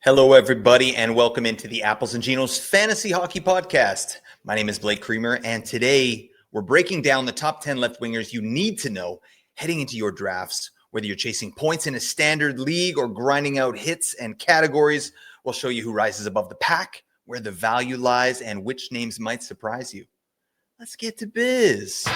Hello, everybody, and welcome into the Apples and Ginos Fantasy Hockey Podcast. My name is Blake Creamer, and today we're breaking down the top 10 left wingers you need to know heading into your drafts. Whether you're chasing points in a standard league or grinding out hits and categories, we'll show you who rises above the pack, where the value lies, and which names might surprise you. Let's get to biz.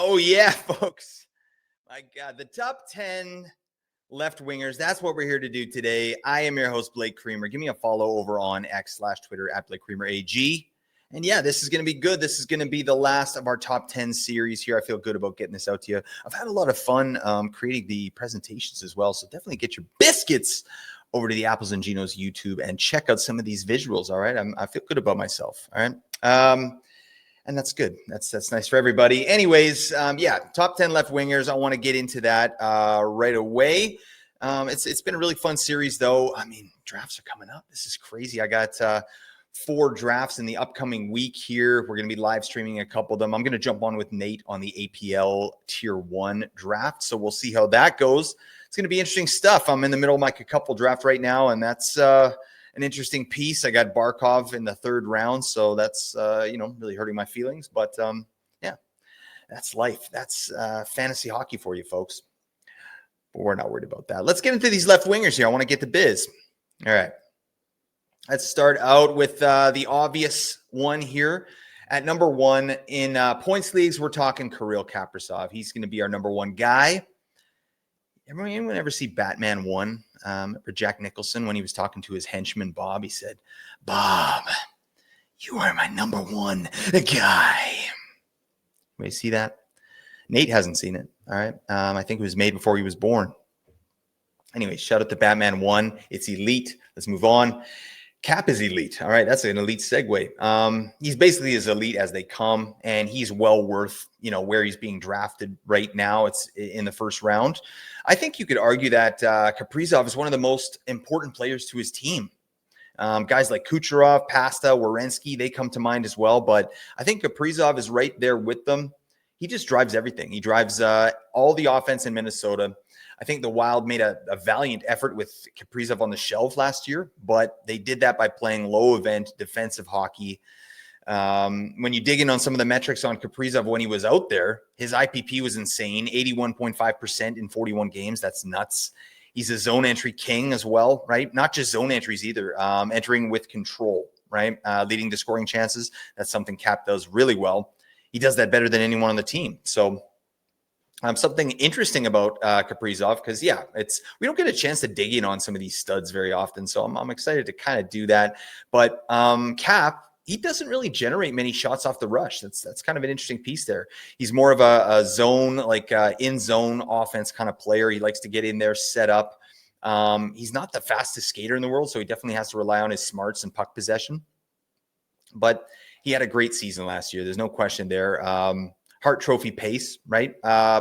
Oh, yeah, folks. My God, the top 10 left wingers. That's what we're here to do today. I am your host, Blake Creamer. Give me a follow over on X/Twitter at Blake Creamer AG. And yeah, this is going to be good. This is going to be the last of our top 10 series here. I feel good about getting this out to you. I've had a lot of fun creating the presentations as well. So definitely get your biscuits over to the Apples and Ginos YouTube and check out some of these visuals. All right. I feel good about myself. All right. And that's good. That's nice for everybody. Anyways, top 10 left wingers. I want to get into that right away. It's been a really fun series, though. I mean, drafts are coming up. This is crazy. I got 4 drafts in the upcoming week here. We're going to be live streaming a couple of them. I'm going to jump on with Nate on the APL Tier 1 draft, so we'll see how that goes. It's going to be interesting stuff. I'm in the middle of my couple draft right now, and that's an interesting piece. I got Barkov in the 3rd round, so that's really hurting my feelings. But that's life. That's fantasy hockey for you, folks. But we're not worried about that. Let's get into these left wingers here. I want to get to biz. All right. Let's start out with the obvious one here. At number 1 in points leagues, we're talking Kirill Kaprizov. He's going to be our number 1 guy. Anyone ever see Batman 1? Or Jack Nicholson, when he was talking to his henchman, Bob, he said, "Bob, you are my number 1 guy." Anybody see that? Nate hasn't seen it. All right. I think it was made before he was born. Anyway, shout out to Batman 1. It's elite. Let's move on. Cap is elite. All right. That's an elite segue. He's basically as elite as they come, and he's well worth, where he's being drafted right now. It's in the 1st round. I think you could argue that Kaprizov is one of the most important players to his team. Guys like Kucherov, Pasta, Werenski, they come to mind as well. But I think Kaprizov is right there with them. He just drives everything. He drives all the offense in Minnesota. I think the Wild made a valiant effort with Kaprizov on the shelf last year, but they did that by playing low-event defensive hockey. When you dig in on some of the metrics on Kaprizov when he was out there, his IPP was insane, 81.5% in 41 games. That's nuts. He's a zone entry king as well, right? Not just zone entries either, entering with control, right? Leading to scoring chances. That's something Cap does really well. He does that better than anyone on the team. So something interesting about Kaprizov, because we don't get a chance to dig in on some of these studs very often, so I'm excited to kind of do that. But Cap, he doesn't really generate many shots off the rush. That's kind of an interesting piece there. He's more of a zone, in zone offense kind of player. He likes to get in there, set up. He's not the fastest skater in the world, so he definitely has to rely on his smarts and puck possession. But he had a great season last year. There's no question there. Hart Trophy pace, right?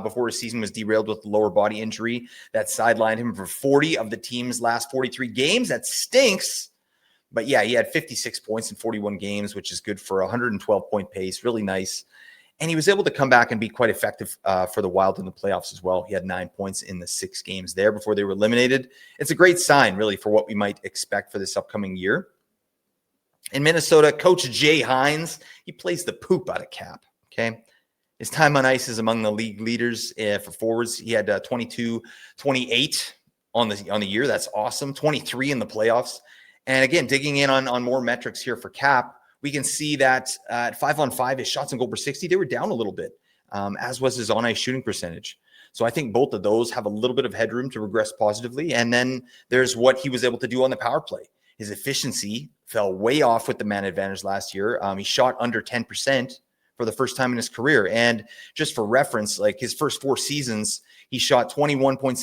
Before his season was derailed with lower body injury that sidelined him for 40 of the team's last 43 games. That stinks. But yeah, he had 56 points in 41 games, which is good for a 112-point pace. Really nice. And he was able to come back and be quite effective for the Wild in the playoffs as well. He had 9 points in the 6 games there before they were eliminated. It's a great sign, really, for what we might expect for this upcoming year. In Minnesota, Coach Jay Hines, he plays the poop out of Cap, okay? His time on ice is among the league leaders for forwards. He had 22, 28 on the year. That's awesome. 23 in the playoffs. And again, digging in on more metrics here for Cap, we can see that at 5-on-5, his shots on goal per 60, they were down a little bit, as was his on-ice shooting percentage. So I think both of those have a little bit of headroom to regress positively. And then there's what he was able to do on the power play. His efficiency fell way off with the man advantage last year. He shot under 10% for the first time in his career. And just for reference, his first 4 seasons, he shot 21.6%,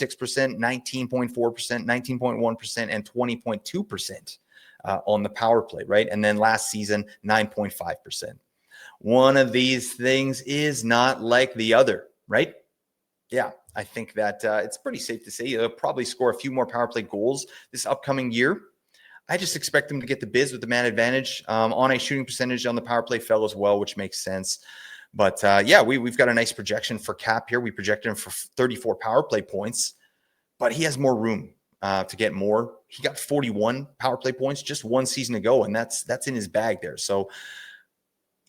19.4%, 19.1%, and 20.2%. on the power play, right? And then last season, 9.5%. One of these things is not like the other, right? Yeah, I think that it's pretty safe to say he'll probably score a few more power play goals this upcoming year. I just expect him to get the biz with the man advantage. On a shooting percentage on the power play fell as well, which makes sense. But yeah, we've got a nice projection for Cap here. We projected him for 34 power play points, but he has more room to get more. He got 41 power play points just one season ago, and that's in his bag there. So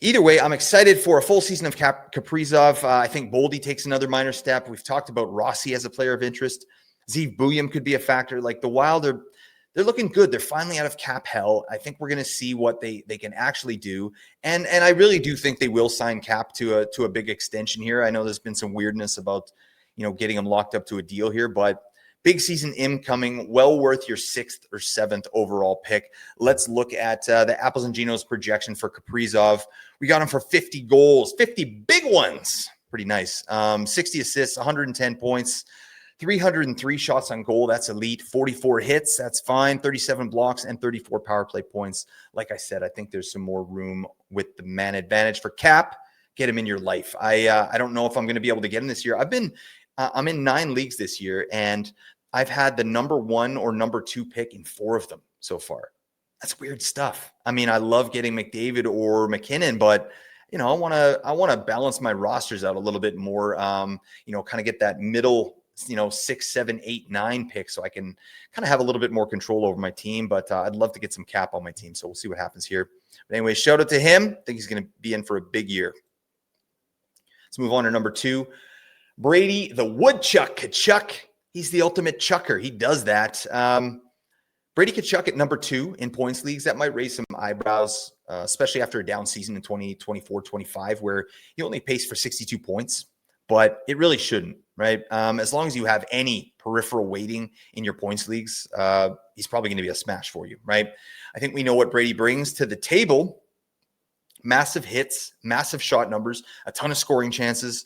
either way, I'm excited for a full season of Kaprizov. I think Boldy takes another minor step. We've talked about Rossi as a player of interest. Zeev Buium could be a factor. Like the Wild, they're looking good. They're finally out of cap hell. I think we're going to see what they can actually do. And I really do think they will sign Cap to a big extension here. I know there's been some weirdness about, getting him locked up to a deal here, but big season incoming, well worth your 6th or 7th overall pick. Let's look at the Apples and Ginos projection for Kaprizov. We got him for 50 goals, 50 big ones. Pretty nice. 60 assists, 110 points, 303 shots on goal. That's elite. 44 hits. That's fine. 37 blocks and 34 power play points. Like I said, I think there's some more room with the man advantage for Cap. Get him in your life. I don't know if I'm going to be able to get him this year. I'm in 9 leagues this year, and I've had the number 1 or number 2 pick in 4 of them so far. That's weird stuff. I mean, I love getting McDavid or McKinnon, but I want to balance my rosters out a little bit more. Kind of get that middle, 6, 7, 8, 9 pick, so I can kind of have a little bit more control over my team. But I'd love to get some Cap on my team, so we'll see what happens here. But anyway, shout out to him. I think he's going to be in for a big year. Let's move on to number 2. Brady, the Woodchuck Tkachuk. He's the ultimate chucker. He does that. Brady Tkachuk at number 2 in points leagues. That might raise some eyebrows, especially after a down season in 2024-25, where he only paced for 62 points. But it really shouldn't, right? As long as you have any peripheral weighting in your points leagues, he's probably going to be a smash for you, right? I think we know what Brady brings to the table. Massive hits, massive shot numbers, a ton of scoring chances,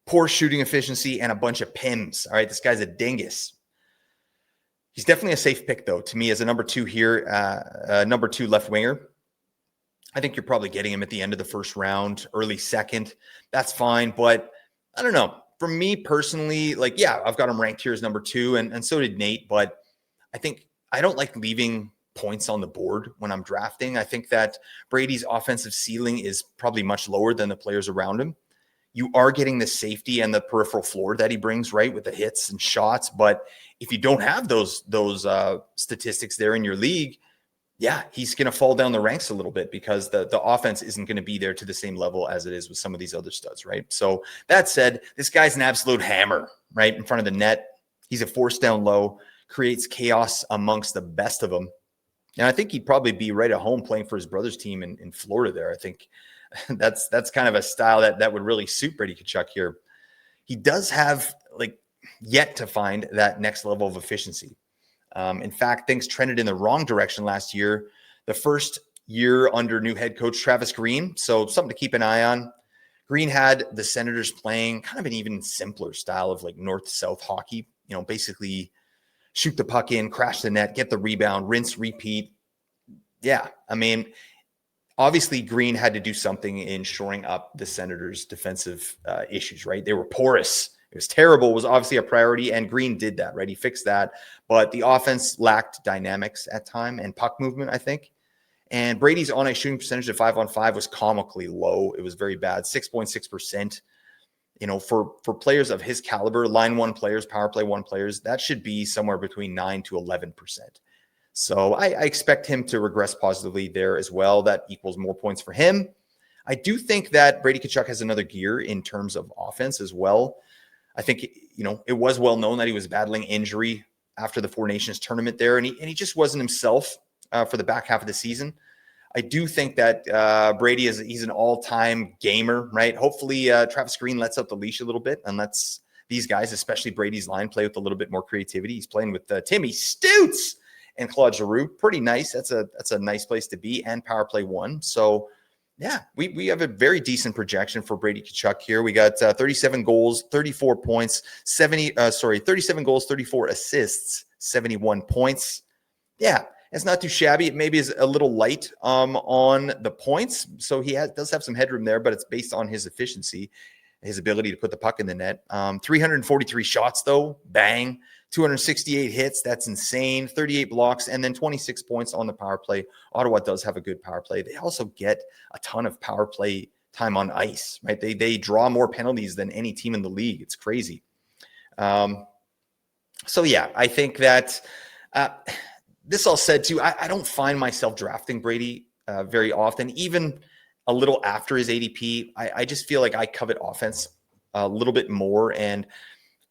poor shooting efficiency, and a bunch of PIMs. All right, this guy's a dingus. He's definitely a safe pick, though, to me as a number 2 here, number 2 left winger. I think you're probably getting him at the end of the first round, early second. That's fine, but I don't know. For me personally, I've got him ranked here as number 2, and so did Nate, but I think I don't like leaving points on the board when I'm drafting. I think that Brady's offensive ceiling is probably much lower than the players around him. You are getting the safety and the peripheral floor that he brings, right, with the hits and shots. But if you don't have those statistics there in your league, yeah, he's going to fall down the ranks a little bit because the offense isn't going to be there to the same level as it is with some of these other studs, right? So that said, this guy's an absolute hammer, right, in front of the net. He's a force down low, creates chaos amongst the best of them. And I think he'd probably be right at home playing for his brother's team in Florida there. I think that's kind of a style that would really suit Brady Tkachuk here. He does have yet to find that next level of efficiency. In fact, things trended in the wrong direction last year, the first year under new head coach Travis Green. So something to keep an eye on. Green had the Senators playing kind of an even simpler style of north-south hockey, basically shoot the puck in, crash the net, get the rebound, rinse, repeat. Yeah, I mean, obviously, Green had to do something in shoring up the Senators' defensive issues, right? They were porous. It was terrible. It was obviously a priority, and Green did that, right? He fixed that. But the offense lacked dynamics at time and puck movement, I think. And Brady's on a shooting percentage of 5-on-5 was comically low. It was very bad, 6.6%. For players of his caliber, line 1 players, power play 1 players, that should be somewhere between 9 to 11%. So I expect him to regress positively there as well. That equals more points for him. I do think that Brady Tkachuk has another gear in terms of offense as well. I think, it was well known that he was battling injury after the Four Nations tournament there, and he just wasn't himself for the back half of the season. I do think that Brady he's an all-time gamer, right? Hopefully Travis Green lets out the leash a little bit and lets these guys, especially Brady's line, play with a little bit more creativity. He's playing with Timmy Stutz and Claude Giroux. Pretty nice. That's a nice place to be, and power play 1. So yeah, we have a very decent projection for Brady Tkachuk here. We got 37 goals, 34 points, 37 goals, 34 assists, 71 points. Yeah, It's not too shabby. It maybe is a little light on the points. So he does have some headroom there, but it's based on his efficiency, his ability to put the puck in the net. 343 shots, though. Bang. 268 hits. That's insane. 38 blocks, and then 26 points on the power play. Ottawa does have a good power play. They also get a ton of power play time on ice, right? They draw more penalties than any team in the league. It's crazy. So, yeah, I think that this all said, too, I don't find myself drafting Brady very often, even a little after his ADP. I just feel like I covet offense a little bit more, and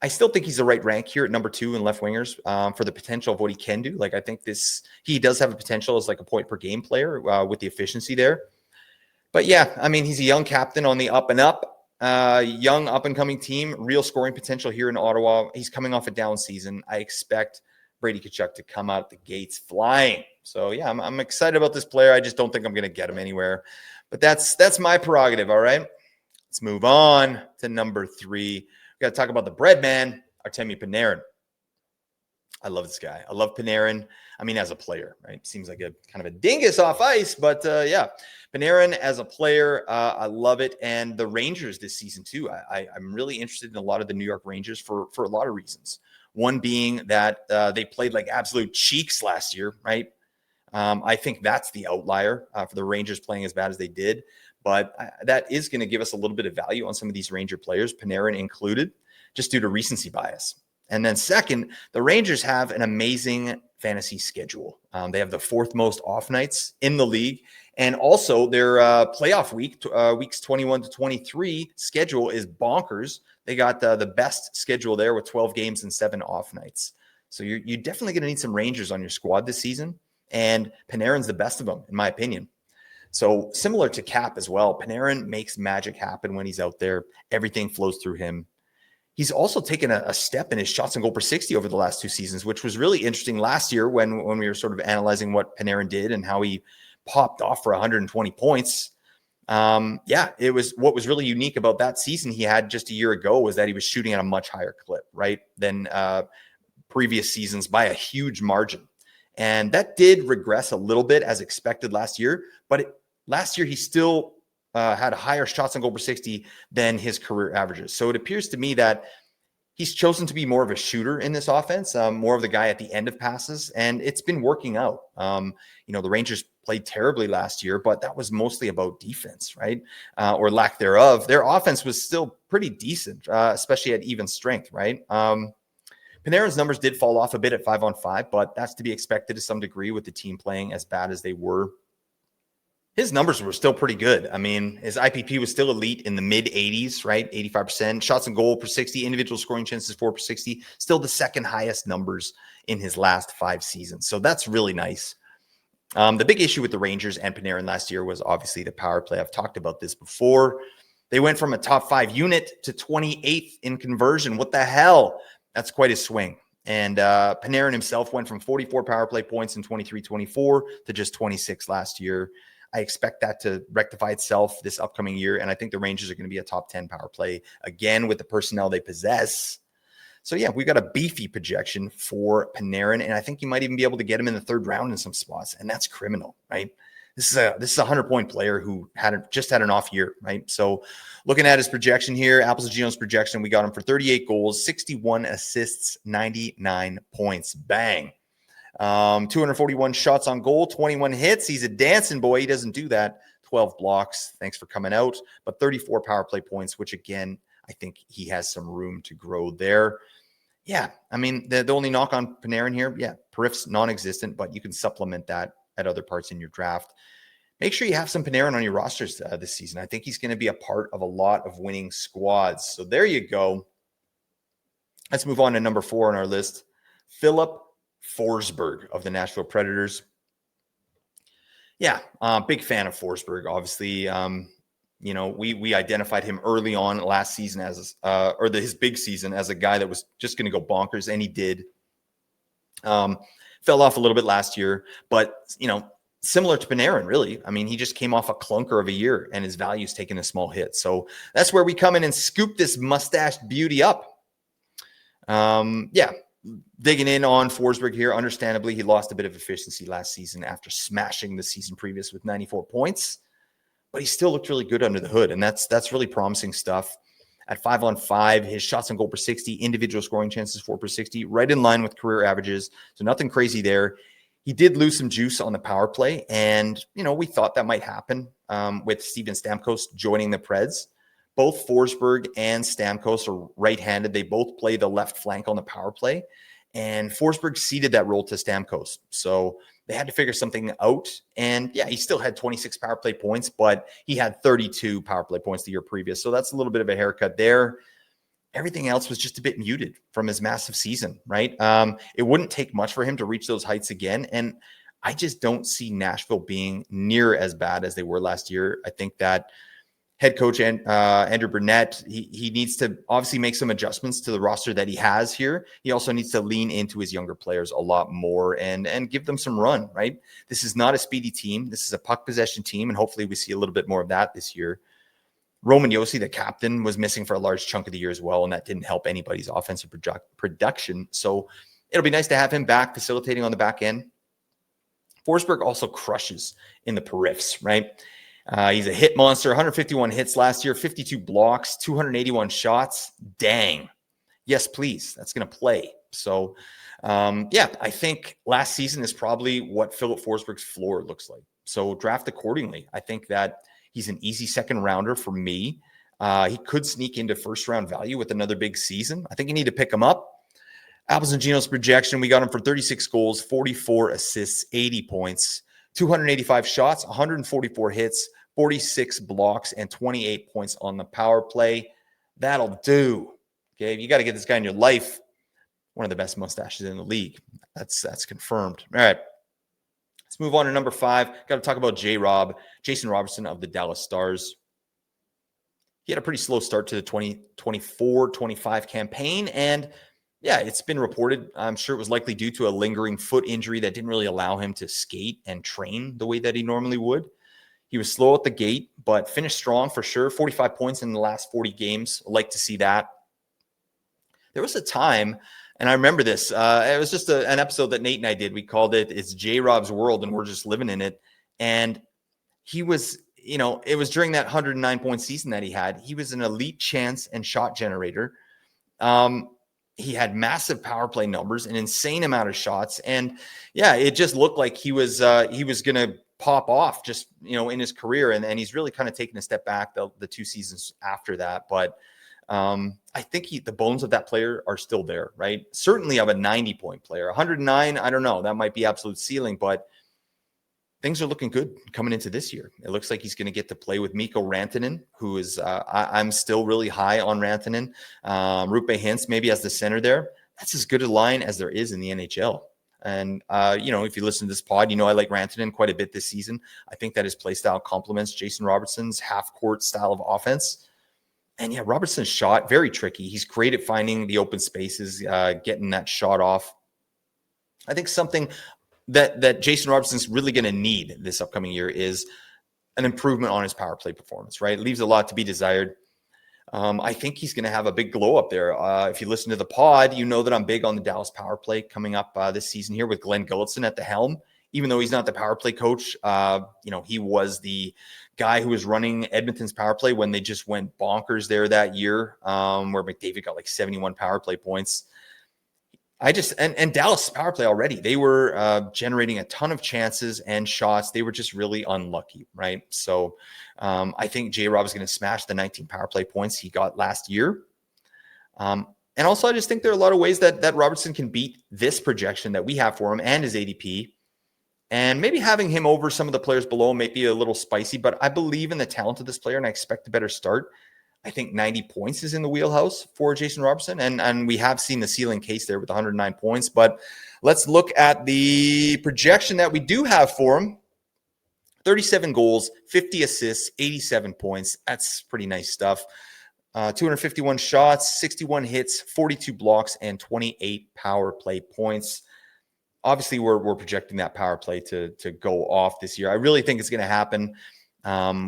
I still think he's the right rank here at number 2 in left wingers for the potential of what he can do. Like, I think he does have a potential as like a point per game player with the efficiency there. But yeah, I mean, he's a young captain on the up and up, young up and coming team, real scoring potential here in Ottawa. He's coming off a down season. I expect Brady Tkachuk to come out the gates flying. So yeah, I'm excited about this player. I just don't think I'm going to get him anywhere, but that's my prerogative. All right, let's move on to number 3. We got to talk about the bread man, Artemi Panarin. I love this guy. I love Panarin. I mean, as a player, right? Seems like a kind of a dingus off ice, but yeah, Panarin as a player, I love it. And the Rangers this season too. I'm really interested in a lot of the New York Rangers for a lot of reasons. One being that they played like absolute cheeks last year, right? I think that's the outlier for the Rangers playing as bad as they did. But that is going to give us a little bit of value on some of these Ranger players, Panarin included, just due to recency bias. And then second, the Rangers have an amazing fantasy schedule. They have the 4th most off nights in the league. And also their playoff weeks 21 to 23 schedule is bonkers. They got the best schedule there with 12 games and 7 off nights. So you're definitely going to need some Rangers on your squad this season. And Panarin's the best of them, in my opinion. So similar to Cap as well, Panarin makes magic happen when he's out there. Everything flows through him. He's also taken a step in his shots on goal per 60 over the last 2 seasons, which was really interesting last year when we were sort of analyzing what Panarin did and how he popped off for 120 points. Yeah, it was what was really unique about that season he had just a year ago was that he was shooting at a much higher clip, right, than previous seasons by a huge margin. And that did regress a little bit as expected last year, but last year he still had higher shots on goal per 60 than his career averages. So it appears to me that he's chosen to be more of a shooter in this offense, more of the guy at the end of passes, and it's been working out. The Rangers played terribly last year, but that was mostly about defense, right? Or lack thereof. Their offense was still pretty decent, especially at even strength, right? Panarin's numbers did fall off a bit at 5-on-5, but that's to be expected to some degree with the team playing as bad as they were. His numbers were still pretty good. I mean, his IPP was still elite in the mid 80s, right? 85%. Shots on goal per 60, individual scoring chances 4 per 60, still the second highest numbers in his last 5 seasons. So that's really nice. The big issue with the Rangers and Panarin last year was obviously the power play. I've talked about this before. They went from a top 5 unit to 28th in conversion. What the hell? That's quite a swing. And Panarin himself went from 44 power play points in 23-24 to just 26 last year. I expect that to rectify itself this upcoming year. And I think the Rangers are going to be a top 10 power play again with the personnel they possess. So yeah, we've got a beefy projection for Panarin. And I think you might even be able to get him in the 3rd round in some spots. And that's criminal, right? This is a 100-point player who just had an off year, right? So looking at his projection here, Apples and Ginos projection, we got him for 38 goals, 61 assists, 99 points. Bang. 241 shots on goal, 21 hits. He's a dancing boy. He doesn't do that. 12 blocks. Thanks for coming out. But 34 power play points, which again, I think he has some room to grow there. Yeah, I mean, the only knock on Panarin here, yeah, periff's non-existent, but you can supplement that at other parts in your draft. Make sure you have some Panarin on your rosters this season. I think he's going to be a part of a lot of winning squads. So there you go. Let's move on to number 4 on our list. Philip Forsberg of the Nashville Predators. Yeah, big fan of Forsberg, obviously. We identified him early on last season as, his big season as a guy that was just going to go bonkers, and he did. Fell off a little bit last year, but, similar to Panarin, really. I mean, he just came off a clunker of a year, and his value's taken a small hit. So that's where we come in and scoop this mustached beauty up. Yeah, digging in on Forsberg here, understandably, he lost a bit of efficiency last season after smashing the season previous with 94 points, but he still looked really good under the hood, and that's really promising stuff. At 5-on-5, his shots on goal per 60, individual scoring chances 4 per 60, right in line with career averages, so nothing crazy there. He did lose some juice on the power play, and, we thought that might happen with Steven Stamkos joining the Preds. Both Forsberg and Stamkos are right-handed. They both play the left flank on the power play, and Forsberg ceded that role to Stamkos. So they had to figure something out. And yeah, he still had 26 power play points, but he had 32 power play points the year previous. So that's a little bit of a haircut there. Everything else was just a bit muted from his massive season, right? It wouldn't take much for him to reach those heights again. And I just don't see Nashville being near as bad as they were last year. I think that head coach Andrew Burnett, he needs to obviously make some adjustments to the roster that he has here. He also needs to lean into his younger players a lot more and give them some run, right? This is not a speedy team. This is a puck possession team, and hopefully we see a little bit more of that this year. Roman Josi, the captain, was missing for a large chunk of the year as well, and that didn't help anybody's offensive production. So it'll be nice to have him back facilitating on the back end. Forsberg also crushes in the periffs, right? He's a hit monster, 151 hits last year, 52 blocks, 281 shots. Dang. Yes, please. That's going to play. So, I think last season is probably what Philip Forsberg's floor looks like. So draft accordingly. I think that he's an easy second rounder for me. He could sneak into first round value with another big season. I think you need to pick him up. Apples and Ginos projection, we got him for 36 goals, 44 assists, 80 points, 285 shots, 144 hits, 46 blocks, and 28 points on the power play. That'll do. Okay, you got to get this guy in your life. One of the best mustaches in the league. That's confirmed. All right. Let's move on to number 5. Got to talk about Jason Robertson of the Dallas Stars. He had a pretty slow start to the 2024-25 campaign, and yeah, it's been reported. I'm sure it was likely due to a lingering foot injury that didn't really allow him to skate and train the way that he normally would. He was slow at the gate, but finished strong for sure. 45 points in the last 40 games. I'd like to see that. There was a time, and I remember this. It was just an episode that Nate and I did. We called it "It's J-Rob's World," and we're just living in it. And he was, it was during that 109-point season that he had. He was an elite chance and shot generator. He had massive power play numbers, an insane amount of shots. And yeah, it just looked like he was going to pop off just, in his career. And he's really kind of taken a step back the 2 seasons after that. But I think the bones of that player are still there, right? Certainly of a 90-point player. 109, I don't know. That might be absolute ceiling, but things are looking good coming into this year. It looks like he's going to get to play with Mikko Rantanen, who is, I'm still really high on Rantanen. Rupe Hintz maybe as the center there. That's as good a line as there is in the NHL. And, if you listen to this pod, I like Rantanen quite a bit this season. I think that his play style complements Jason Robertson's half-court style of offense. And yeah, Robertson's shot, very tricky. He's great at finding the open spaces, getting that shot off. I think something that Jason Robertson's really going to need this upcoming year is an improvement on his power play performance, right? It leaves a lot to be desired. I think he's going to have a big glow up there. If you listen to the pod, you know that I'm big on the Dallas power play coming up this season here with Glenn Gulletson at the helm. Even though he's not the power play coach, he was the guy who was running Edmonton's power play when they just went bonkers there that year, where McDavid got like 71 power play points. And Dallas power play already, they were generating a ton of chances and shots. They were just really unlucky, right? So I think J-Rob is going to smash the 19 power play points he got last year. And also, I just think there are a lot of ways that Robertson can beat this projection that we have for him and his ADP. And maybe having him over some of the players below may be a little spicy, but I believe in the talent of this player and I expect a better start. I think 90 points is in the wheelhouse for Jason Robertson, and we have seen the ceiling case there with 109 points. But let's look at the projection that we do have for him. 37 goals, 50 assists, 87 points. That's pretty nice stuff. 251 shots, 61 hits, 42 blocks, and 28 power play points. Obviously, we're projecting that power play to go off this year. I really think it's going to happen.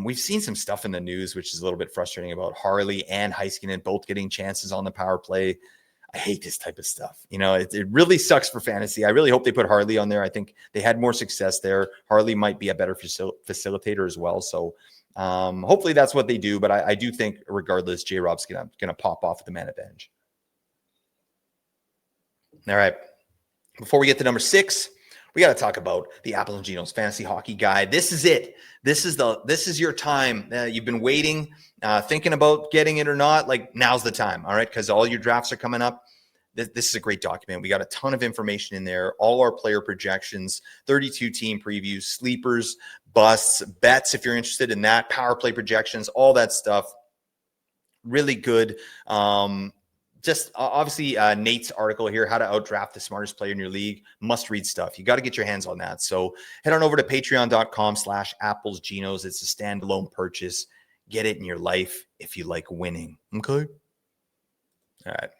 We've seen some stuff in the news, which is a little bit frustrating about Harley and Heiskanen both getting chances on the power play. I hate this type of stuff. It really sucks for fantasy. I really hope they put Harley on there. I think they had more success there. Harley might be a better facilitator as well. So hopefully that's what they do. But I do think regardless, J-Rob's gonna pop off at the man advantage. All right. Before we get to number 6, we got to talk about the Apple and Ginos Fantasy Hockey Guide. This is it. This is your time. You've been waiting, thinking about getting it or not. Like, now's the time, all right? Because all your drafts are coming up. This is a great document. We got a ton of information in there. All our player projections, 32 team previews, sleepers, busts, bets if you're interested in that, power play projections, all that stuff. Really good. Just obviously Nate's article here, how to outdraft the smartest player in your league, must read stuff. You got to get your hands on that. So head on over to patreon.com/applesginos. It's a standalone purchase. Get it in your life if you like winning. Okay. All right.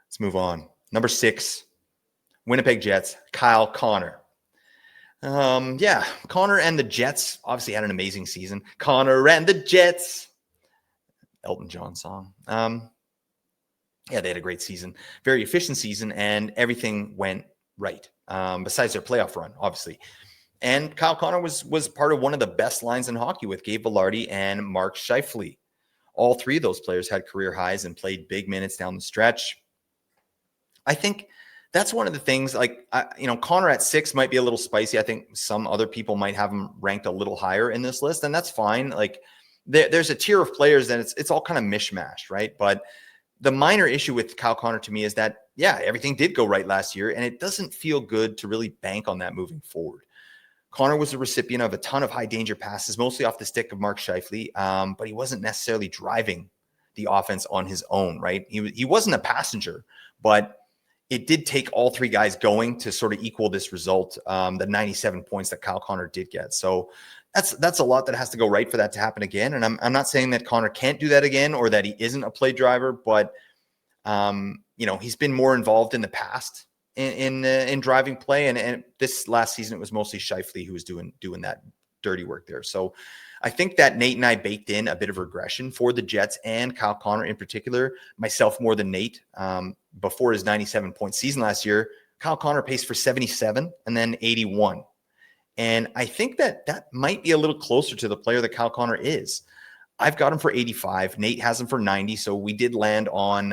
Let's move on. Number 6, Winnipeg Jets, Kyle Connor. Connor and the Jets obviously had an amazing season. Connor and the Jets. Elton John song. They had a great season, very efficient season, and everything went right. Besides their playoff run, obviously. And Kyle Connor was part of one of the best lines in hockey with Gabe Vilardi and Mark Scheifele. All three of those players had career highs and played big minutes down the stretch. I think that's one of the things, Connor at 6 might be a little spicy. I think some other people might have him ranked a little higher in this list, and that's fine. Like, there's a tier of players that it's all kind of mishmashed, right? But the minor issue with Kyle Connor to me is that, everything did go right last year, and it doesn't feel good to really bank on that moving forward. Connor was a recipient of a ton of high danger passes, mostly off the stick of Mark Scheifele, but he wasn't necessarily driving the offense on his own, right? He wasn't a passenger, but it did take all three guys going to sort of equal this result, the 97 points that Kyle Connor did get. So that's a lot that has to go right for that to happen again. And I'm not saying that Connor can't do that again or that he isn't a play driver, but he's been more involved in the past in driving play. And this last season, it was mostly Scheifele who was doing that dirty work there. So I think that Nate and I baked in a bit of regression for the Jets and Kyle Connor in particular, myself more than Nate. Before his 97-point season last year, Kyle Connor paced for 77 and then 81. And I think that might be a little closer to the player that Kyle Connor is. I've got him for 85. Nate has him for 90. So we did land on,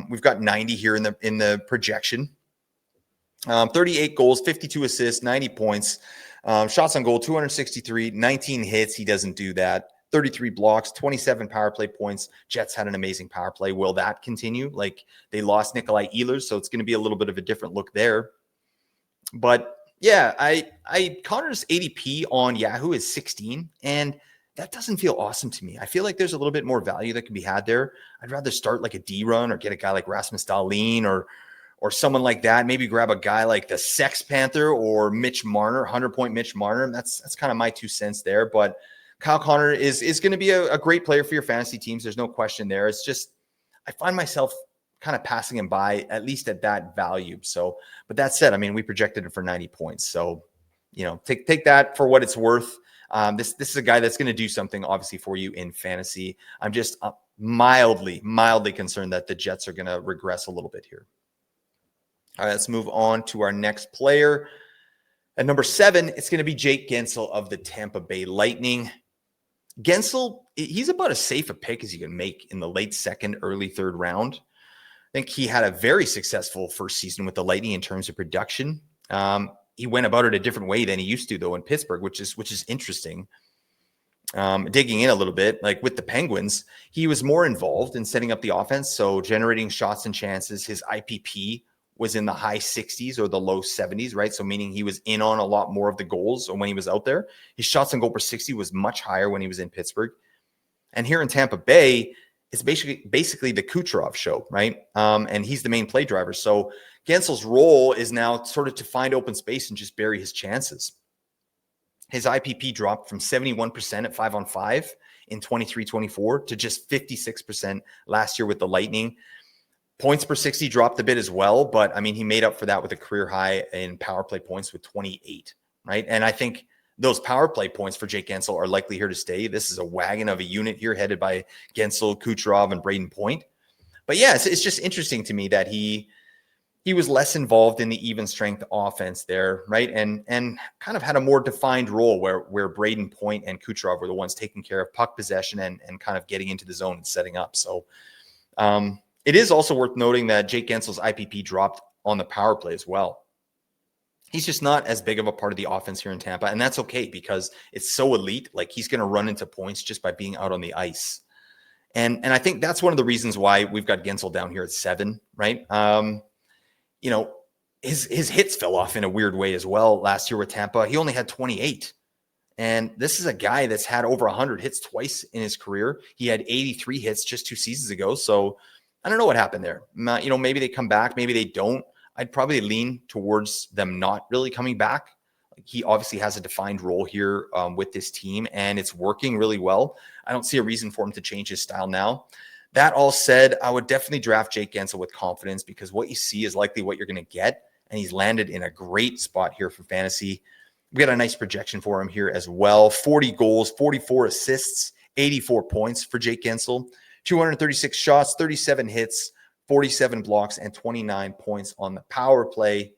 we've got 90 here in the projection. 38 goals, 52 assists, 90 points. Shots on goal, 263, 19 hits. He doesn't do that. 33 blocks, 27 power play points. Jets had an amazing power play. Will that continue? Like, they lost Nikolai Ehlers, so it's going to be a little bit of a different look there. But yeah, Connor's ADP on Yahoo is 16, and that doesn't feel awesome to me. I feel like there's a little bit more value that can be had there. I'd rather start like a D-run or get a guy like Rasmus Dahlin or someone like that. Maybe grab a guy like the Sex Panther or Mitch Marner, 100-point Mitch Marner. That's kind of my 2 cents there. But Kyle Connor is going to be a great player for your fantasy teams. There's no question there. It's just, I find myself kind of passing him by, at least at that value. So, but that said, I mean, we projected it for 90 points. So, take that for what it's worth. This is a guy that's going to do something obviously for you in fantasy. I'm just mildly concerned that the Jets are going to regress a little bit here. All right, let's move on to our next player. At number 7, it's going to be Jake Guentzel of the Tampa Bay Lightning. Guentzel, he's about as safe a pick as you can make in the late second, early third round. I think he had a very successful first season with the Lightning in terms of production. He went about it a different way than he used to, though, in Pittsburgh, which is interesting. Digging in a little bit, like with the Penguins, he was more involved in setting up the offense, so generating shots and chances. His IPP was in the high 60s or the low 70s, right? So meaning he was in on a lot more of the goals when he was out there. His shots on goal per 60 was much higher when he was in Pittsburgh. And here in Tampa Bay, it's basically the Kucherov show, right? And he's the main play driver. So Guentzel's role is now sort of to find open space and just bury his chances. His IPP dropped from 71% at 5-on-5 in 23-24 to just 56% last year with the Lightning. Points per 60 dropped a bit as well, but I mean, he made up for that with a career high in power play points with 28, right? And I think those power play points for Jake Guentzel are likely here to stay. This is a wagon of a unit here headed by Guentzel, Kucherov, and Braden Point. But yeah, it's just interesting to me that he was less involved in the even strength offense there, right? And kind of had a more defined role where Braden Point and Kucherov were the ones taking care of puck possession and kind of getting into the zone and setting up. So it is also worth noting that Jake Gensel's IPP dropped on the power play as well. He's just not as big of a part of the offense here in Tampa, and that's okay because it's so elite. Like, he's going to run into points just by being out on the ice. And I think that's one of the reasons why we've got Guentzel down here at 7, right? You know, his hits fell off in a weird way as well last year with Tampa. He only had 28. And this is a guy that's had over 100 hits twice in his career. He had 83 hits just 2 seasons ago. So I don't know what happened there. You know, maybe they come back, maybe they don't. I'd probably lean towards them not really coming back. He obviously has a defined role here with this team, and it's working really well. I don't see a reason for him to change his style now. That all said, I would definitely draft Jake Guentzel with confidence because what you see is likely what you're going to get, and he's landed in a great spot here for fantasy. We got a nice projection for him here as well. 40 goals, 44 assists, 84 points for Jake Guentzel, 236 shots, 37 hits, 47 blocks, and 29 points on the power play.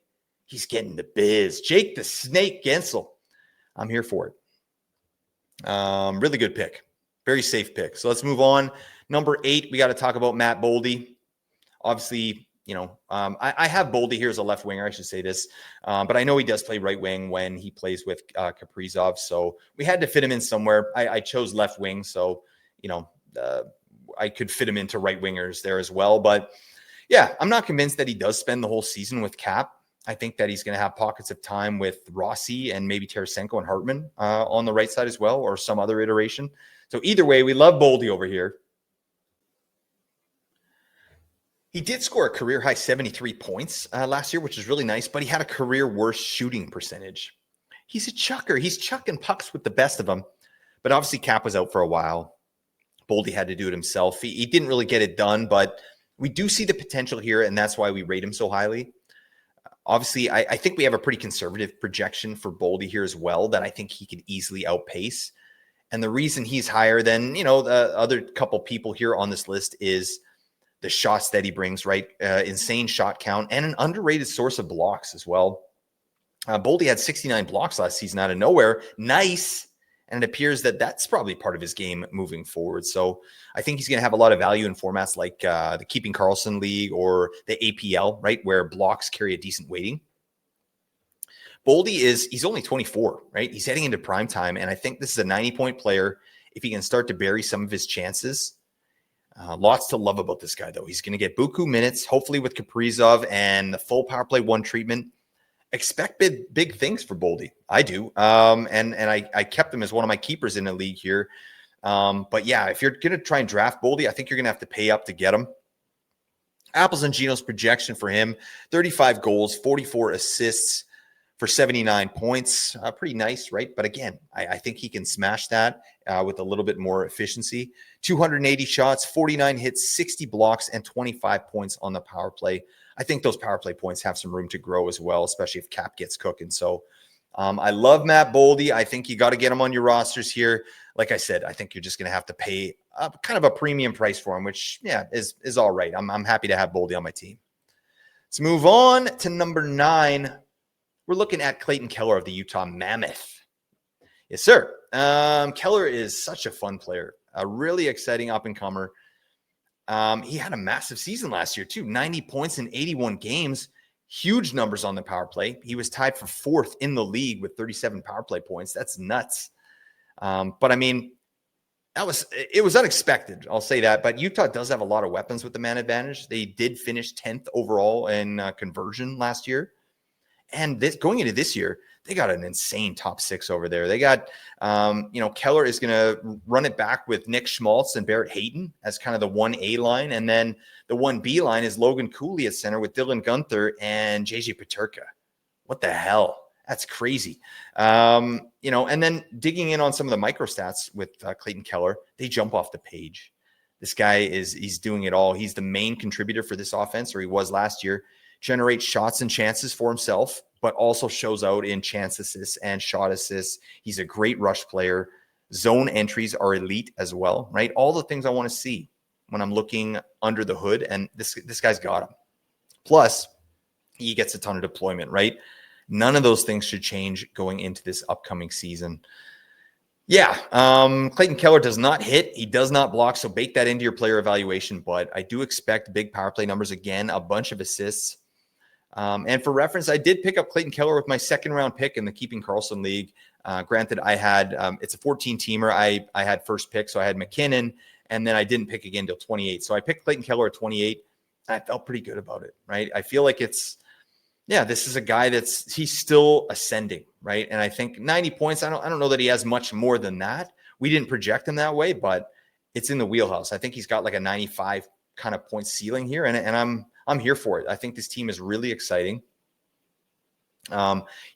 He's getting the biz. Jake the Snake Guentzel. I'm here for it. Really good pick. Very safe pick. So let's move on. Number 8, we got to talk about Matt Boldy. Obviously, you know, I have Boldy here as a left winger. I should say this. But I know he does play right wing when he plays with Kaprizov. So we had to fit him in somewhere. I chose left wing. So, you know, I could fit him into right wingers there as well. But yeah, I'm not convinced that he does spend the whole season with Cap. I think that he's going to have pockets of time with Rossi and maybe Tarasenko and Hartman on the right side as well, or some other iteration. So either way, we love Boldy over here. He did score a career-high 73 points last year, which is really nice, but he had a career-worst shooting percentage. He's a chucker. He's chucking pucks with the best of them. But obviously, Cap was out for a while. Boldy had to do it himself. He didn't really get it done, but we do see the potential here, and that's why we rate him so highly. Obviously, I think we have a pretty conservative projection for Boldy here as well that I think he could easily outpace. And the reason he's higher than, you know, the other couple people here on this list is the shots that he brings, right? Insane shot count and an underrated source of blocks as well. Boldy had 69 blocks last season out of nowhere. Nice. And it appears that that's probably part of his game moving forward. So I think he's going to have a lot of value in formats like the Keeping Karlsson League or the APL, right? Where blocks carry a decent weighting. Boldy he's only 24, right? He's heading into prime time. And I think this is a 90-point player. If he can start to bury some of his chances, lots to love about this guy, though. He's going to get buku minutes, hopefully with Kaprizov and the full power play 1 treatment. Expect big things for Boldy. I do. And I kept him as one of my keepers in the league here. But yeah, if you're going to try and draft Boldy, I think you're going to have to pay up to get him. Apples and Ginos projection for him, 35 goals, 44 assists for 79 points. Pretty nice, right? But again, I think he can smash that with a little bit more efficiency. 280 shots, 49 hits, 60 blocks, and 25 points on the power play. I think those power play points have some room to grow as well, especially if Cap gets cooking. So I love Matt Boldy. I think you got to get him on your rosters here. Like I said, I think you're just going to have to pay kind of a premium price for him, which, yeah, is all right. I'm happy to have Boldy on my team. Let's move on to number 9. We're looking at Clayton Keller of the Utah Mammoth. Yes, sir. Keller is such a fun player, a really exciting up-and-comer. He had a massive season last year, too. 90 points in 81 games. Huge numbers on the power play. He was tied for 4th in the league with 37 power play points. That's nuts. But, I mean, it was unexpected. I'll say that. But Utah does have a lot of weapons with the man advantage. They did finish 10th overall in conversion last year. And going into this year, they got an insane top 6 over there. They got, Keller is going to run it back with Nick Schmaltz and Barrett Hayton as kind of the 1A line. And then the 1B line is Logan Cooley at center with Dylan Guenther and JJ Peterka. What the hell? That's crazy. And then digging in on some of the micro stats with Clayton Keller, they jump off the page. This guy he's doing it all. He's the main contributor for this offense, or he was last year. Generates shots and chances for himself, but also shows out in chance assists and shot assists. He's a great rush player. Zone entries are elite as well, right? All the things I want to see. when I'm looking under the hood, and this guy's got him. Plus, he gets a ton of deployment, right? None of those things should change going into this upcoming season. Yeah, Clayton Keller does not hit. He does not block, so bake that into your player evaluation. But I do expect big power play numbers again, a bunch of assists. And for reference, I did pick up Clayton Keller with my second-round pick in the Keeping Karlsson League. Granted, I had it's a 14-teamer. I had first pick, so I had McKinnon, and then I didn't pick again until 28. So I picked Clayton Keller at 28. I felt pretty good about it, right? I feel like this is a guy he's still ascending, right? And I think 90 points, I don't know that he has much more than that. We didn't project him that way, but it's in the wheelhouse. I think he's got like a 95 kind of point ceiling here, and I'm here for it. I think this team is really exciting.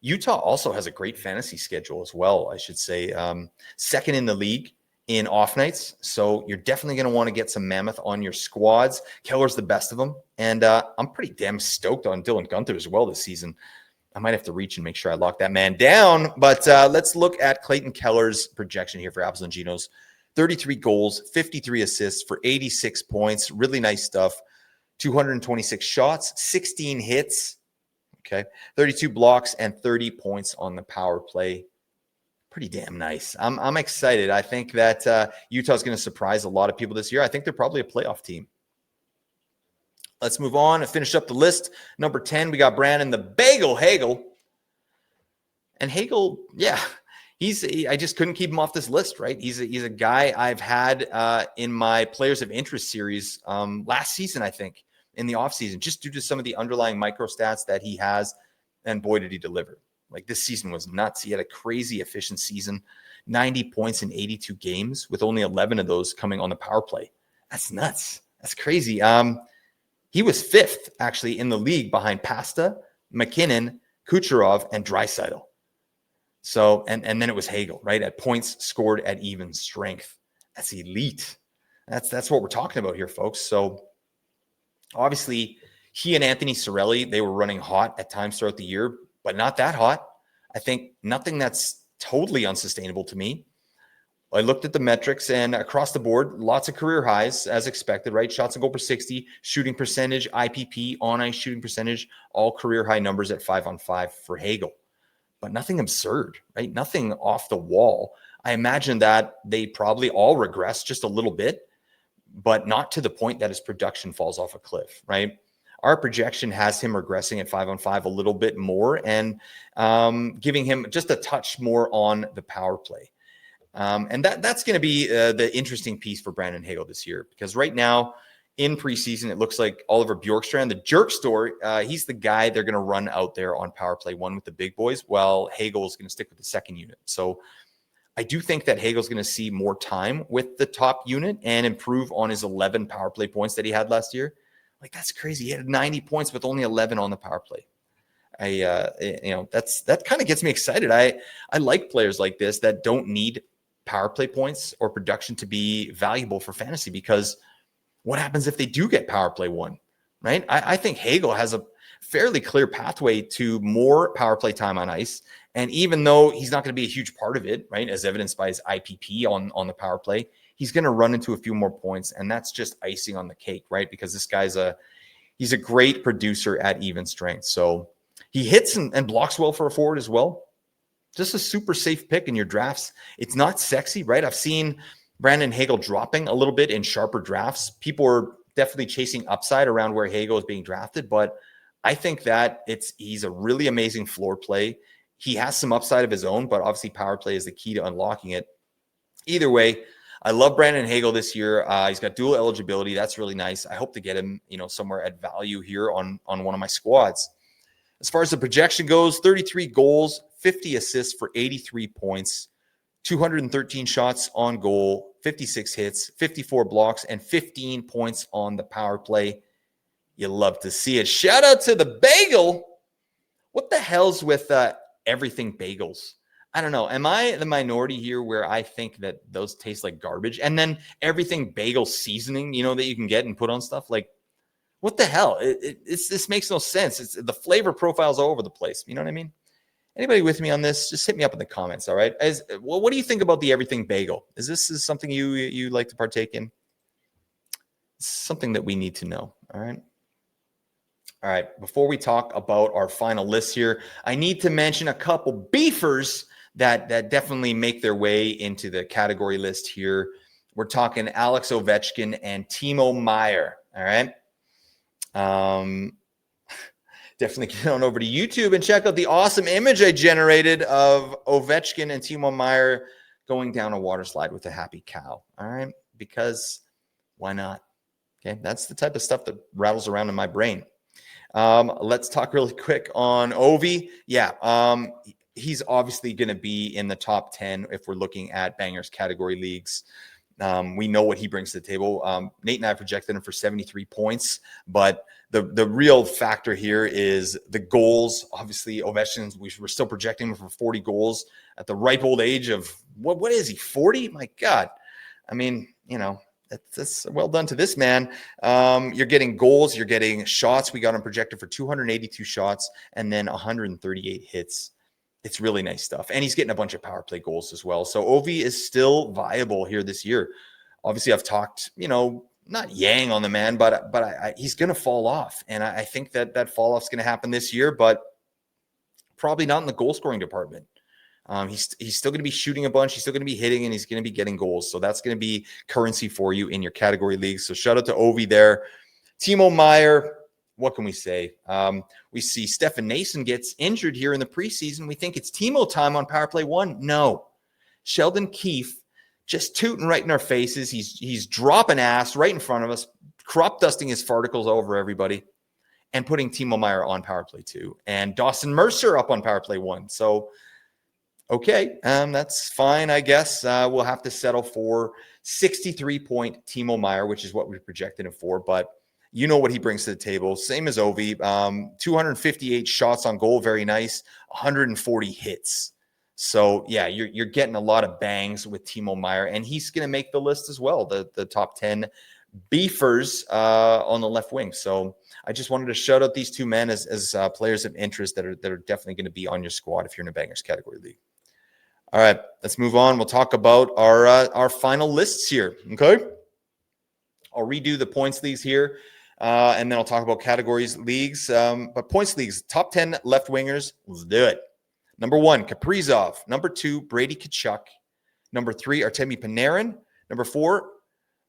Utah also has a great fantasy schedule as well, I should say. Second in the league in off nights. So you're definitely going to want to get some mammoth on your squads. Keller's the best of them. And I'm pretty damn stoked on Dylan Guenther as well this season. I might have to reach and make sure I lock that man down. But let's look at Clayton Keller's projection here for Apples and Ginos. 33 goals, 53 assists for 86 points. Really nice stuff. 226 shots, 16 hits. Okay. 32 blocks and 30 points on the power play. Pretty damn nice. I'm excited. I think that Utah's going to surprise a lot of people this year. I think they're probably a playoff team. Let's move on and finish up the list. Number 10, we got Brandon the Bagel Hagel. And Hagel, yeah, I just couldn't keep him off this list, right? He's a guy I've had in my Players of Interest series last season, I think, in the offseason, just due to some of the underlying micro stats that he has. And boy, did he deliver. Like, this season was nuts. He had a crazy efficient season, 90 points in 82 games, with only 11 of those coming on the power play. That's nuts. That's crazy. He was fifth, actually, in the league behind Pasta, McKinnon, Kucherov, and Draisaitl. So, and then it was Hagel, right? At points scored at even strength. That's elite. That's what we're talking about here, folks. So, obviously, he and Anthony Cirelli, they were running hot at times throughout the year, but not that hot. I think nothing that's totally unsustainable to me. I looked at the metrics, and across the board, lots of career highs as expected, right? Shots on goal per 60, shooting percentage, IPP, on-ice shooting percentage, all career high numbers at 5-on-5 for Hagel. But nothing absurd, right? Nothing off the wall. I imagine that they probably all regress just a little bit, but not to the point that his production falls off a cliff, right? Our projection has him regressing at 5-on-5 a little bit more and giving him just a touch more on the power play. And that's going to be the interesting piece for Brandon Hagel this year, because right now in preseason, it looks like Oliver Bjorkstrand, the jerk store, he's the guy they're going to run out there on power play one with the big boys, while Hagel is going to stick with the second unit. So I do think that Hagel's going to see more time with the top unit and improve on his 11 power play points that he had last year. Like, that's crazy. He had 90 points with only 11 on the power play. That kind of gets me excited. I like players like this that don't need power play points or production to be valuable for fantasy, because what happens if they do get power play one, right? I think Hagel has a fairly clear pathway to more power play time on ice. And even though he's not going to be a huge part of it, right, as evidenced by his IPP on the power play, he's going to run into a few more points, and that's just icing on the cake, right? Because this guy's he's a great producer at even strength. So he hits and blocks well for a forward as well. Just a super safe pick in your drafts. It's not sexy, right? I've seen Brandon Hagel dropping a little bit in sharper drafts. People are definitely chasing upside around where Hagel is being drafted, but I think that he's a really amazing floor play. He has some upside of his own, but obviously power play is the key to unlocking it. Either way, I love Brandon Hagel this year. He's got dual eligibility. That's really nice. I hope to get him, somewhere at value here on one of my squads. As far as the projection goes, 33 goals, 50 assists for 83 points, 213 shots on goal, 56 hits, 54 blocks, and 15 points on the power play. You love to see it. Shout out to the bagel. What the hell's with everything bagels? I don't know. Am I the minority here where I think that those taste like garbage? And then everything bagel seasoning, that you can get and put on stuff, like, what the hell? This makes no sense. The flavor profiles all over the place. You know what I mean? Anybody with me on this? Just hit me up in the comments. All right. What do you think about the everything bagel? Is this something you like to partake in? something that we need to know. All right. All right. Before we talk about our final list here, I need to mention a couple beefers that definitely make their way into the category list here. We're talking Alex Ovechkin and Timo Meier. All right. Definitely get on over to YouTube and check out the awesome image I generated of Ovechkin and Timo Meier going down a water slide with a happy cow. All right. Because why not? Okay. That's the type of stuff that rattles around in my brain. Let's talk really quick on Ovi. Yeah. He's obviously going to be in the top 10 if we're looking at bangers category leagues. We know what he brings to the table. Nate and I projected him for 73 points, but the real factor here is the goals. Obviously, Ovechkin, we're still projecting him for 40 goals at the ripe old age of, what is he, 40? My God. I mean, that's well done to this man. You're getting goals, you're getting shots. We got him projected for 282 shots and then 138 hits. It's really nice stuff. And he's getting a bunch of power play goals as well. So Ovi is still viable here this year. Obviously, I've talked, not yang on the man, but he's going to fall off. And I think that fall off is going to happen this year, but probably not in the goal scoring department. He's still going to be shooting a bunch. He's still going to be hitting, and he's going to be getting goals. So that's going to be currency for you in your category leagues. So shout out to Ovi there. Timo Meier, what can we say? We see Stefan Nason gets injured here in the preseason. We think it's Timo time on power play one. No. Sheldon Keefe just tooting right in our faces. He's dropping ass right in front of us, crop dusting his farticles over everybody, and putting Timo Meier on power play two. And Dawson Mercer up on power play one. So, okay, that's fine, I guess. We'll have to settle for 63-point Timo Meier, which is what we projected him for. But you know what he brings to the table. Same as Ovi. 258 shots on goal, very nice. 140 hits. So, yeah, you're getting a lot of bangs with Timo Meier, and he's going to make the list as well, the top 10 beefers on the left wing. So I just wanted to shout out these two men as players of interest that are definitely going to be on your squad if you're in a bangers category league. All right, let's move on. We'll talk about our final lists here, okay? I'll redo the points leagues here, and then I'll talk about categories leagues. But points leagues, top 10 left wingers, let's do it. Number 1, Kaprizov. Number 2, Brady Tkachuk. Number 3, Artemi Panarin. Number 4, I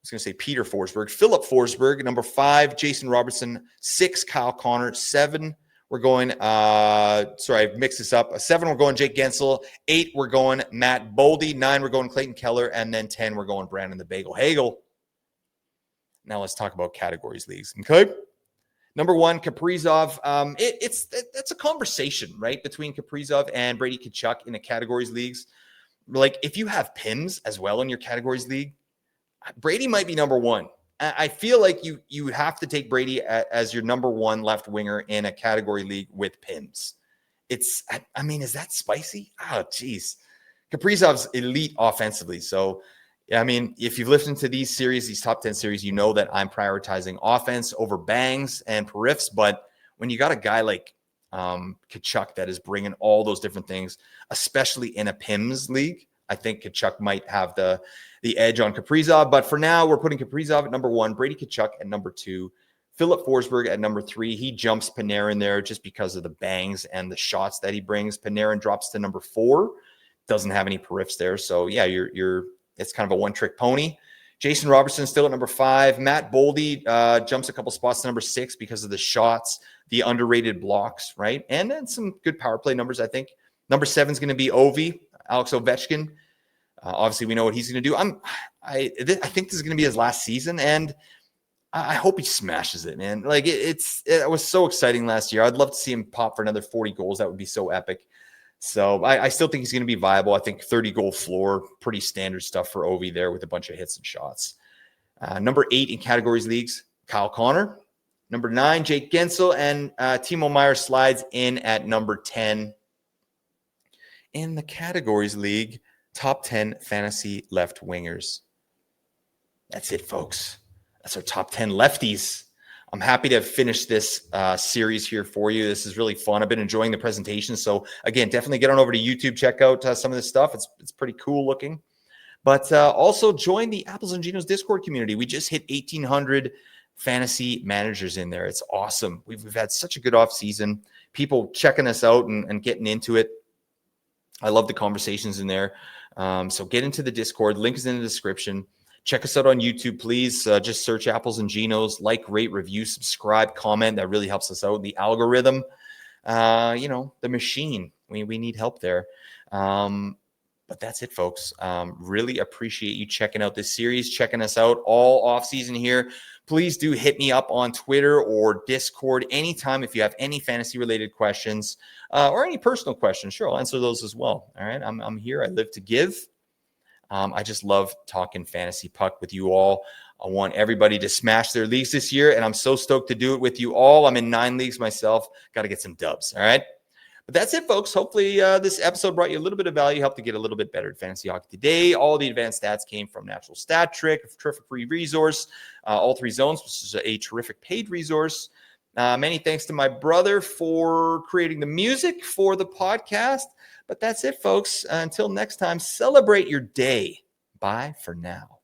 was going to say Peter Forsberg. Philip Forsberg. Number 5, Jason Robertson. 6, Kyle Connor. 7, we're going, sorry, I mixed this up. 7, we're going Jake Gensel. 8, we're going Matt Boldy. 9, we're going Clayton Keller. And then 10, we're going Brandon the Bagel Hagel. Now let's talk about categories leagues, okay? Number 1, Kaprizov. That's a conversation, right, between Kaprizov and Brady Tkachuk in the categories leagues. Like, if you have PIMS as well in your categories league, Brady might be number 1. I feel like you have to take Brady as your number 1 left winger in a category league with PIMS. Is that spicy? Oh, geez. Kaprizov's elite offensively. So, I mean, if you've listened to these series, these top 10 series, you know that I'm prioritizing offense over bangs and periffs. But when you got a guy like Tkachuk that is bringing all those different things, especially in a PIMS league, I think Tkachuk might have the edge on Kaprizov. But for now, we're putting Kaprizov at number 1, Brady Tkachuk at number 2, Philip Forsberg at number 3. He jumps Panarin there just because of the bangs and the shots that he brings. Panarin drops to number 4, doesn't have any periffs there. So, yeah, it's kind of a one-trick pony. Jason Robertson still at number 5. Matt Boldy jumps a couple spots to number 6 because of the shots, the underrated blocks, right? And then some good power play numbers, I think. Number 7 is going to be Ovi, Alex Ovechkin. Obviously, we know what he's going to do. I think this is going to be his last season, and I hope he smashes it, man. Like, it was so exciting last year. I'd love to see him pop for another 40 goals. That would be so epic. So I still think he's going to be viable. I think 30-goal floor, pretty standard stuff for Ovi there with a bunch of hits and shots. Number 8 in categories leagues, Kyle Connor. Number 9, Jake Gensel. And Timo Meier slides in at number 10. In the categories league, top 10 fantasy left wingers. That's it, folks. That's our top 10 lefties. I'm happy to finish this series here for you. This is really fun. I've been enjoying the presentation. So, again, definitely get on over to YouTube. Check out some of this stuff. It's pretty cool looking. But also join the Apples and Ginos Discord community. We just hit 1,800 fantasy managers in there. It's awesome. We've had such a good off season. People checking us out and getting into it. I love the conversations in there. So get into the Discord. Link is in the description. Check us out on YouTube, please. Just search Apples and Ginos. Like, rate, review, subscribe, comment. That really helps us out. The algorithm, the machine. We need help there. But that's it, folks. Really appreciate you checking out this series, checking us out all off season here. Please do hit me up on Twitter or Discord anytime if you have any fantasy related questions or any personal questions. Sure, I'll answer those as well. All right, I'm here. I live to give. I just love talking fantasy puck with you all. I want everybody to smash their leagues this year, and I'm so stoked to do it with you all. I'm in 9 leagues myself. Got to get some dubs. All right. But that's it, folks. Hopefully this episode brought you a little bit of value, helped to get a little bit better at fantasy hockey today. All the advanced stats came from Natural Stat Trick, a terrific free resource. All 3 zones, which is a terrific paid resource. Many thanks to my brother for creating the music for the podcast. But that's it, folks. Until next time, celebrate your day. Bye for now.